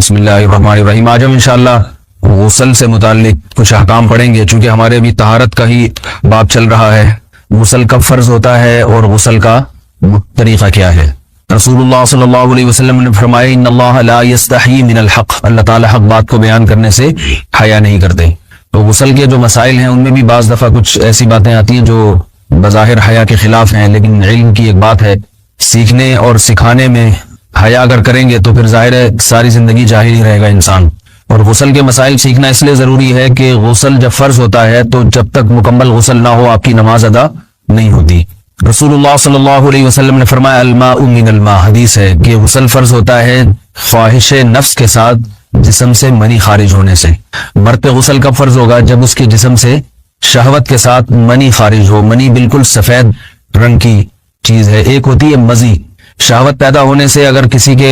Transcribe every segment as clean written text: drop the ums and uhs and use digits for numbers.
بسم اللہ الرحمن الرحیم۔ آج ہم انشاءاللہ غسل سے متعلق کچھ احکام پڑھیں گے، چونکہ ہمارے ابھی طہارت کا ہی باب چل رہا ہے۔ غسل کب فرض ہوتا ہے اور غسل کا طریقہ کیا ہے؟ رسول اللہ صلی اللہ علیہ وسلم نے فرمایا ان اللہ لا یستحیی من الحق، اللہ تعالی حق بات کو بیان کرنے سے حیا نہیں کرتے۔ تو غسل کے جو مسائل ہیں ان میں بھی بعض دفعہ کچھ ایسی باتیں آتی ہیں جو بظاہر حیا کے خلاف ہیں، لیکن علم کی ایک بات ہے، سیکھنے اور سکھانے میں حیا اگر کریں گے تو پھر ظاہر ہے ساری زندگی جاہل ہی رہے گا انسان۔ اور غسل کے مسائل سیکھنا اس لیے ضروری ہے کہ غسل جب فرض ہوتا ہے تو جب تک مکمل غسل نہ ہو آپ کی نماز ادا نہیں ہوتی۔ رسول اللہ صلی اللہ علیہ وسلم نے فرمایا الماء من الماء، حدیث ہے کہ غسل فرض ہوتا ہے خواہش نفس کے ساتھ جسم سے منی خارج ہونے سے۔ مرد پہ غسل کب فرض ہوگا؟ جب اس کے جسم سے شہوت کے ساتھ منی خارج ہو۔ منی بالکل سفید رنگ کی چیز ہے، ایک ہوتی ہے مزی۔ شہوت پیدا ہونے سے اگر کسی کے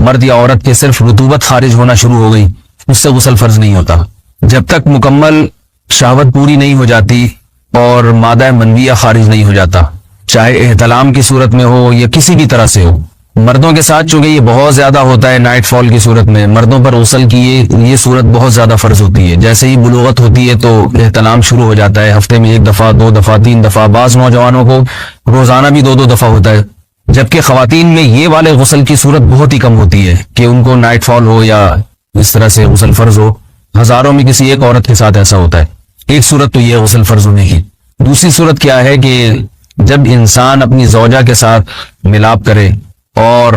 مرد یا عورت کے صرف رطوبت خارج ہونا شروع ہو گئی، اس سے غسل فرض نہیں ہوتا۔ جب تک مکمل شہوت پوری نہیں ہو جاتی اور مادہ منویہ خارج نہیں ہو جاتا، چاہے احتلام کی صورت میں ہو یا کسی بھی طرح سے ہو۔ مردوں کے ساتھ چونکہ یہ بہت زیادہ ہوتا ہے، نائٹ فال کی صورت میں مردوں پر غسل کی یہ صورت بہت زیادہ فرض ہوتی ہے۔ جیسے ہی بلوغت ہوتی ہے تو احتلام شروع ہو جاتا ہے، ہفتے میں 1 دفعہ 2 دفعہ 3 دفعہ، بعض نوجوانوں کو روزانہ بھی 2 دفعہ ہوتا ہے، جبکہ خواتین میں یہ والے غسل کی صورت بہت ہی کم ہوتی ہے کہ ان کو نائٹ فال ہو یا اس طرح سے غسل فرض ہو۔ ہزاروں میں کسی ایک عورت کے ساتھ ایسا ہوتا ہے۔ ایک صورت تو یہ غسل فرض ہونے کی۔ دوسری صورت کیا ہے کہ جب انسان اپنی زوجہ کے ساتھ ملاپ کرے اور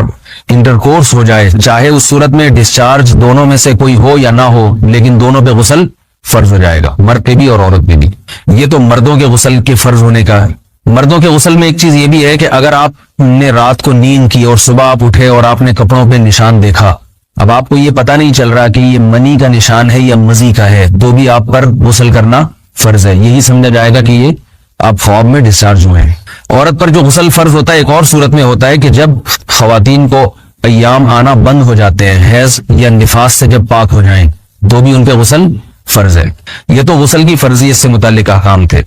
انٹرکورس ہو جائے، چاہے اس صورت میں ڈسچارج دونوں میں سے کوئی ہو یا نہ ہو، لیکن دونوں پہ غسل فرض ہو جائے گا، مرد پہ بھی اور عورت پہ بھی۔ یہ تو مردوں کے غسل کے فرض ہونے کا ہے۔ مردوں کے غسل میں ایک چیز یہ بھی ہے کہ اگر آپ نے رات کو نیند کی اور صبح آپ اٹھے اور آپ نے کپڑوں پہ نشان دیکھا، اب آپ کو یہ پتہ نہیں چل رہا کہ یہ منی کا نشان ہے یا مزی کا ہے، تو بھی آپ پر غسل کرنا فرض ہے۔ یہی سمجھا جائے گا کہ یہ آپ خواب میں ڈسچارج ہوئے ہیں۔ عورت پر جو غسل فرض ہوتا ہے ایک اور صورت میں ہوتا ہے کہ جب خواتین کو ایام آنا بند ہو جاتے ہیں، حیض یا نفاس سے جب پاک ہو جائیں، تو بھی ان پہ غسل فرض ہے۔ یہ تو غسل کی فرضیت سے متعلق احکام تھے۔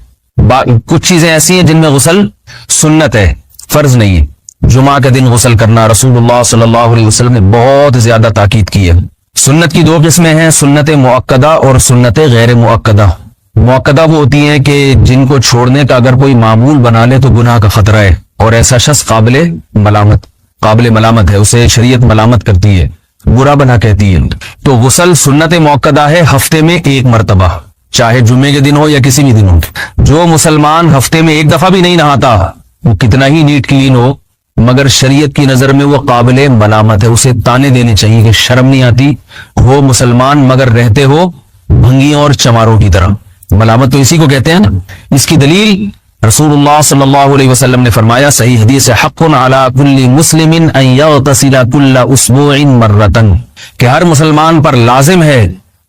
کچھ چیزیں ایسی ہیں جن میں غسل سنت ہے، فرض نہیں ہے۔ جمعہ کے دن غسل کرنا رسول اللہ صلی اللہ علیہ وسلم نے بہت زیادہ تاکید کی ہے۔ سنت کی 2 قسمیں ہیں، سنت مؤکدہ اور سنت غیر مؤکدہ۔ مؤکدہ وہ ہوتی ہیں کہ جن کو چھوڑنے کا اگر کوئی معمول بنا لے تو گناہ کا خطرہ ہے، اور ایسا شخص قابل ملامت ہے، اسے شریعت ملامت کرتی ہے، برا بنا کہتی ہے۔ تو غسل سنت مؤکدہ ہے ہفتے میں 1 مرتبہ، چاہے جمعے کے دن ہو یا کسی بھی دن ہو۔ جو مسلمان ہفتے میں 1 دفعہ بھی نہیں نہاتا، وہ کتنا ہی نیٹ کلین ہو، مگر شریعت کی نظر میں وہ قابل ملامت ہے، اسے تانے دینے چاہیے کہ شرم نہیں آتی ہو مسلمان مگر رہتے ہو بھنگیوں اور چماروں کی طرح۔ ملامت تو اسی کو کہتے ہیں نا۔ اس کی دلیل رسول اللہ صلی اللہ علیہ وسلم نے فرمایا، صحیح حدیث ہے، حق علی کل مسلم ان یغتسل کل اسبوع مرۃ، کہ ہر مسلمان پر لازم ہے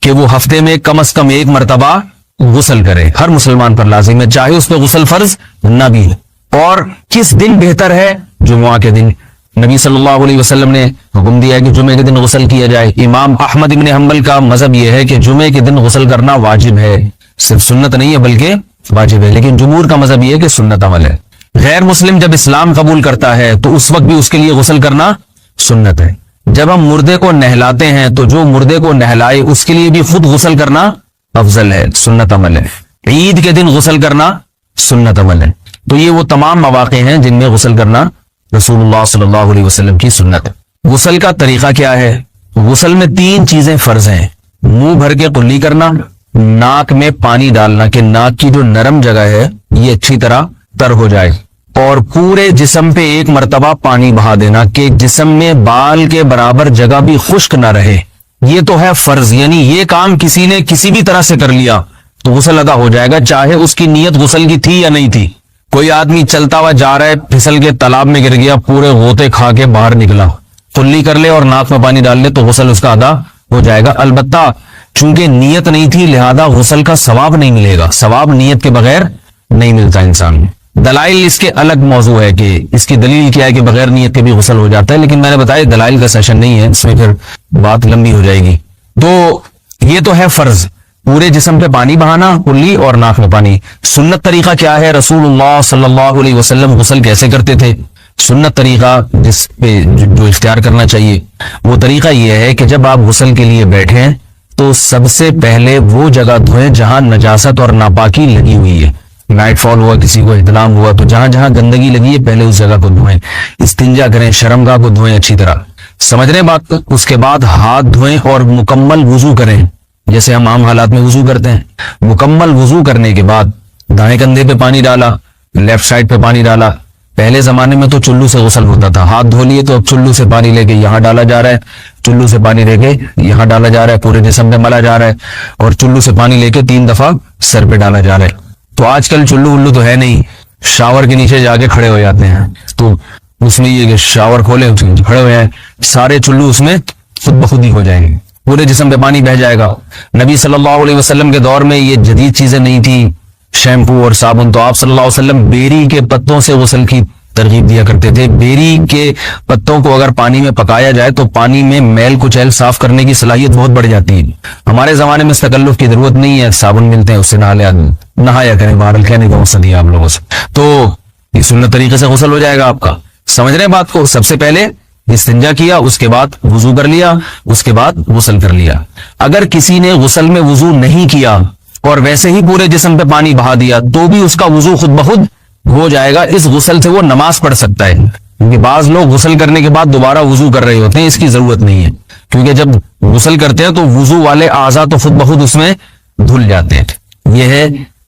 کہ وہ ہفتے میں کم از کم 1 مرتبہ غسل کرے۔ ہر مسلمان پر لازم ہے، چاہے اس پہ غسل فرض نہ بھی ہے۔ اور کس دن بہتر ہے؟ جمعہ کے دن۔ نبی صلی اللہ علیہ وسلم نے حکم دیا ہے کہ جمعے کے دن غسل کیا جائے۔ امام احمد ابن حنبل کا مذہب یہ ہے کہ جمعے کے دن غسل کرنا واجب ہے، صرف سنت نہیں ہے بلکہ واجب ہے، لیکن جمہور کا مذہب یہ ہے کہ سنت عمل ہے۔ غیر مسلم جب اسلام قبول کرتا ہے تو اس وقت بھی اس کے لیے غسل کرنا سنت ہے۔ جب ہم مردے کو نہلاتے ہیں تو جو مردے کو نہلائے اس کے لیے بھی خود غسل کرنا افضل ہے، سنت عمل ہے۔ عید کے دن غسل کرنا سنت عمل ہے۔ تو یہ وہ تمام مواقع ہیں جن میں غسل کرنا رسول اللہ صلی اللہ علیہ وسلم کی سنت ہے۔ غسل کا طریقہ کیا ہے؟ غسل میں 3 چیزیں فرض ہیں، منہ بھر کے قلی کرنا، ناک میں پانی ڈالنا کہ ناک کی جو نرم جگہ ہے یہ اچھی طرح تر ہو جائے، اور پورے جسم پہ 1 مرتبہ پانی بہا دینا کہ جسم میں بال کے برابر جگہ بھی خشک نہ رہے۔ یہ تو ہے فرض، یعنی یہ کام کسی نے کسی بھی طرح سے کر لیا تو غسل ادا ہو جائے گا، چاہے اس کی نیت غسل کی تھی یا نہیں تھی۔ کوئی آدمی چلتا ہوا جا رہا ہے، پھسل کے تالاب میں گر گیا، پورے غوطے کھا کے باہر نکلا، قلی کر لے اور ناک میں پانی ڈال لے تو غسل اس کا ادا ہو جائے گا۔ البتہ چونکہ نیت نہیں تھی لہذا غسل کا ثواب نہیں ملے گا، ثواب نیت کے بغیر نہیں ملتا انسان میں۔ دلائل اس کے الگ موضوع ہے کہ اس کی دلیل کیا ہے کہ بغیر نیت کے بھی غسل ہو جاتا ہے، لیکن میں نے بتایا دلائل کا سیشن نہیں ہے، اس میں پھر بات لمبی ہو جائے گی۔ تو یہ تو ہے فرض، پورے جسم پہ پانی بہانا، کلی اور ناک میں پانی۔ سنت طریقہ کیا ہے؟ رسول اللہ صلی اللہ علیہ وسلم غسل کیسے کرتے تھے؟ سنت طریقہ جس پہ جو اختیار کرنا چاہیے وہ طریقہ یہ ہے کہ جب آپ غسل کے لیے بیٹھیں تو سب سے پہلے وہ جگہ دھوئیں جہاں نجاست اور ناپاکی لگی ہوئی ہے. نائٹ فال ہوا, کسی کو احتلام ہوا, تو جہاں جہاں گندگی لگی ہے پہلے اس جگہ کو دھوئیں. استنجا کریں, شرمگاہ کو دھوئیں اچھی طرح. سمجھ رہے بات. اس کے بعد ہاتھ دھوئیں اور مکمل وضو کریں جیسے ہم عام حالات میں وضو کرتے ہیں. مکمل وضو کرنے کے بعد دائیں کندھے پہ پانی ڈالا, لیفٹ سائڈ پہ پانی ڈالا. پہلے زمانے میں تو چلو سے غسل ہوتا تھا, ہاتھ دھو لیے تو اب چلو سے پانی لے کے یہاں ڈالا جا رہا ہے, چلو سے پانی لے کے یہاں ڈالا جا رہا ہے, پورے جسم پہ ملا جا رہا ہے, اور چلو سے پانی لے کے 3 دفعہ سر پہ ڈالا جا رہا ہے. تو آج کل چلو ولو تو ہے نہیں, شاور کے نیچے جا کے کھڑے ہو جاتے ہیں. تو اس میں یہ کہ شاور کھولے کھڑے ہوئے ہیں, سارے چلو اس میں خود بخود ہی ہو جائیں گے, پورے جسم پہ پانی بہ جائے گا. نبی صلی اللہ علیہ وسلم کے دور میں یہ جدید چیزیں نہیں تھی, شیمپو اور صابن. تو آپ صلی اللہ علیہ وسلم بیری کے پتوں سے غسل کی ترغیب دیا کرتے تھے. بیری کے پتوں کو اگر پانی میں پکایا جائے تو پانی میں میل کچیل صاف کرنے کی صلاحیت بہت بڑھ جاتی ہے. ہمارے زمانے میں تکلف کی ضرورت نہیں ہے, صابن ملتے ہیں اس سے نہا لے آدمی, نہایا کریں. بہرحال کہنے کا مقصد دیا آپ لوگوں سے, تو یہ سنت طریقے سے غسل ہو جائے گا آپ کا. سمجھ رہے ہیں بات کو. سب سے پہلے استنجا کیا, اس کے بعد وضو کر لیا, اس کے بعد غسل کر لیا. اگر کسی نے غسل میں وضو نہیں کیا اور ویسے ہی پورے جسم پہ پانی بہا دیا تو بھی اس کا وضو خود بخود ہو جائے گا. اس غسل سے وہ نماز پڑھ سکتا ہے, کیونکہ بعض لوگ غسل کرنے کے بعد دوبارہ وضو کر رہے ہوتے ہیں. اس کی ضرورت نہیں ہے, کیونکہ جب غسل کرتے ہیں تو وضو والے اعضاء تو خود بخود اس میں دھل جاتے ہیں. یہ ہے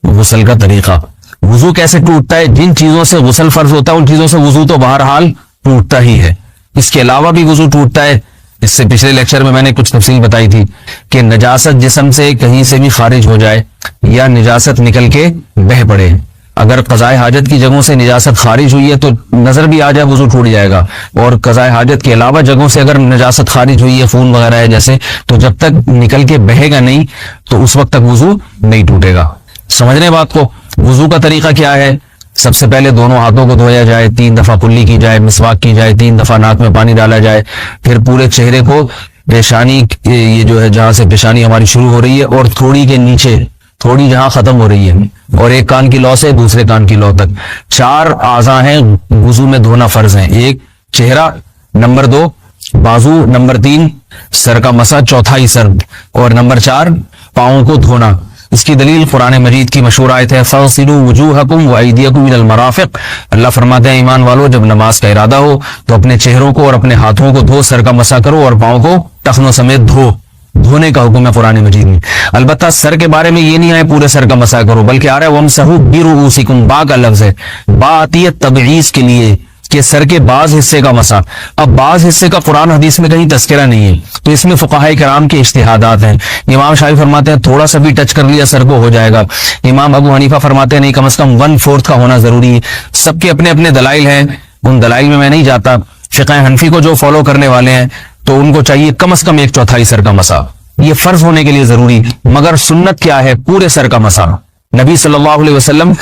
غسل کا طریقہ. وضو کیسے ٹوٹتا ہے؟ جن چیزوں سے غسل فرض ہوتا ہے ان چیزوں سے وضو تو بہرحال ٹوٹتا ہی ہے. اس کے علاوہ بھی وضو ٹوٹتا ہے. اس سے پچھلے لیکچر میں نے کچھ تفصیل بتائی تھی کہ نجاست جسم سے کہیں سے بھی خارج ہو جائے یا نجاست نکل کے بہہ پڑے, اگر قضائے حاجت کی جگہوں سے نجاست خارج ہوئی ہے تو نظر بھی آ جائے وضو ٹوٹ جائے گا, اور قضائے حاجت کے علاوہ جگہوں سے اگر نجاست خارج ہوئی ہے, خون وغیرہ ہے جیسے, تو جب تک نکل کے بہے گا نہیں تو اس وقت تک وضو نہیں ٹوٹے گا. سمجھنے بات کو. وضو کا طریقہ کیا ہے؟ سب سے پہلے دونوں ہاتھوں کو دھویا جائے, 3 دفعہ کلی کی جائے, مسواک کی جائے, 3 دفعہ ناک میں پانی ڈالا جائے, پھر پورے چہرے کو پیشانی, یہ جو ہے جہاں سے پیشانی ہماری شروع ہو رہی ہے اور تھوڑی کے نیچے تھوڑی جہاں ختم ہو رہی ہے, اور ایک کان کی لو سے دوسرے کان کی لو تک 4 اعضاء ہیں وضو میں دھونا فرض ہیں. 1 چہرہ, نمبر 2 بازو, نمبر 3 سر کا مسا, چوتھائی سر, اور نمبر 4 پاؤں کو دھونا. اس کی دلیل قرآن مجید کی مشہور آیت ہے فَاغْسِلُوا وُجُوهَكُمْ وَأَيْدِيَكُمْ إِلَى الْمَرَافِقِ. اللہ فرماتے ہیں ایمان والو جب نماز کا ارادہ ہو تو اپنے چہروں کو اور اپنے ہاتھوں کو دھو, سر کا مسا کرو اور پاؤں کو ٹخنوں سمیت دھو. دھونے کا حکم ہے قرآن مجید میں. البتہ سر کے بارے میں یہ نہیں ہے پورے سر کا مسا کرو, بلکہ آ رہا ہے وَامْسَحُوا بِرُؤُوسِكُمْ. با کا لفظ ہے, با آتی ہے تبعیض کے لیے کہ سر کے بعض حصے کا مسا. اب بعض حصے کا قرآن حدیث میں کہیں تذکرہ نہیں ہے, تو اس میں فقہائے کرام کے اجتہادات ہیں. امام شافعی فرماتے ہیں تھوڑا سا بھی ٹچ کر لیا سر کو ہو جائے گا. امام ابو حنیفہ فرماتے ہیں نہیں, کم از کم 1/4 کا ہونا ضروری ہے. سب کے اپنے اپنے دلائل ہیں, ان دلائل میں نہیں جاتا. فقہ حنفی کو جو فالو کرنے والے ہیں تو ان کو چاہیے کم از کم 1/4 سر کا مسا, یہ فرض ہونے کے لیے ضروری. مگر سنت کیا ہے؟ پورے سر کا مسا. نبی صلی اللہ علیہ وسلم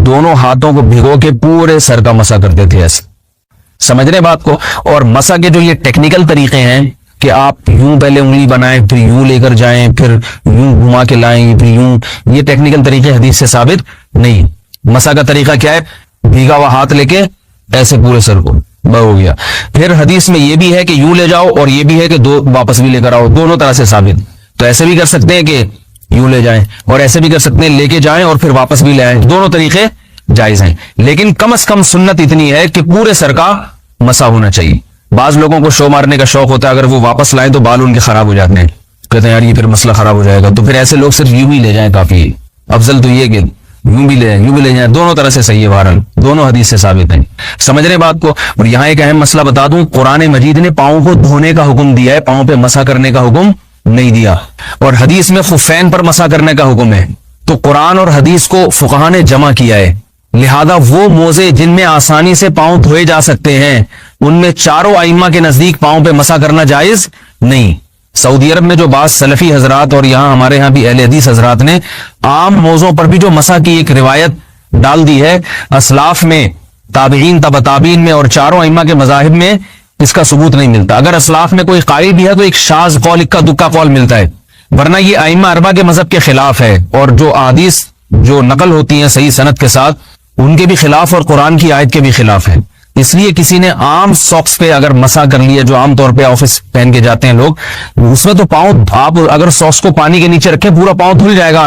دونوں ہاتھوں کو بھگو کے پورے سر کا مسا کرتے تھے ایسے. سمجھ رہے بات کو. اور مسا کے جو یہ ٹیکنیکل طریقے ہیں کہ آپ یوں پہلے انگلی بنائیں, پھر یوں لے کر جائیں, پھر یوں گھما کے لائیں, پھر یوں, یہ ٹیکنیکل طریقے حدیث سے ثابت نہیں. مسا کا طریقہ کیا ہے؟ بھیگا ہوا ہاتھ لے کے ایسے پورے سر کو ہو گیا. پھر حدیث میں یہ بھی ہے کہ یوں لے جاؤ اور یہ بھی ہے کہ 2 واپس بھی لے کر آؤ, دونوں طرح سے ثابت. تو ایسے بھی کر سکتے ہیں کہ یوں لے جائیں, اور ایسے بھی کر سکتے ہیں لے کے جائیں اور پھر واپس بھی لے آئیں, دونوں طریقے جائز ہیں. لیکن کم از کم سنت اتنی ہے کہ پورے سر کا مسا ہونا چاہیے. بعض لوگوں کو شو مارنے کا شوق ہوتا ہے, اگر وہ واپس لائیں تو بال ان کے خراب ہو جاتے ہیں, کہتے ہیں یار یہ پھر مسئلہ خراب ہو جائے گا, تو پھر ایسے لوگ صرف یوں ہی لے جائیں کافی. افضل تو یہ کہ یوں بھی لے جائیں, دونوں طرح سے صحیح ہے. بہرحال دونوں حدیث سے ثابت ہیں. سمجھ رہے بات کو. اور یہاں ایک اہم مسئلہ بتا دوں, قرآن مجید نے پاؤں کو دھونے کا حکم دیا ہے, پاؤں پہ مسا کرنے کا حکم نہیں دیا. اور حدیث میں خفین پر مسا کرنے کا حکم ہے. تو قرآن اور حدیث کو فقہاء نے جمع کیا ہے, لہذا وہ موزے جن میں آسانی سے پاؤں دھوئے جا سکتے ہیں ان میں چاروں ائمہ کے نزدیک پاؤں پہ مسا کرنا جائز نہیں. سعودی عرب میں جو بعض سلفی حضرات اور یہاں ہمارے ہاں بھی اہل حدیث حضرات نے عام موضوع پر بھی جو مسا کی ایک روایت ڈال دی ہے, اسلاف میں, تابعین, تبع تابعین میں اور چاروں ائمہ کے مذاہب میں اس کا ثبوت نہیں ملتا. اگر اسلاف میں کوئی قائل بھی ہے تو ایک شاذ قول, اکا دکا قول ملتا ہے, ورنہ یہ ائمہ اربعہ کے مذہب کے خلاف ہے. اور جو احادیث جو نقل ہوتی ہیں صحیح سند کے ساتھ ان کے بھی خلاف اور قرآن کی آیت کے بھی خلاف ہے. اس لیے کسی نے عام ساکس پہ اگر مسا کر لیا، جو عام طور پہ آفس پہن کے جاتے ہیں لوگ، اس میں تو پاؤں، آپ اگر ساکس کو پانی کے نیچے رکھیں پورا پاؤں دھل جائے گا آرام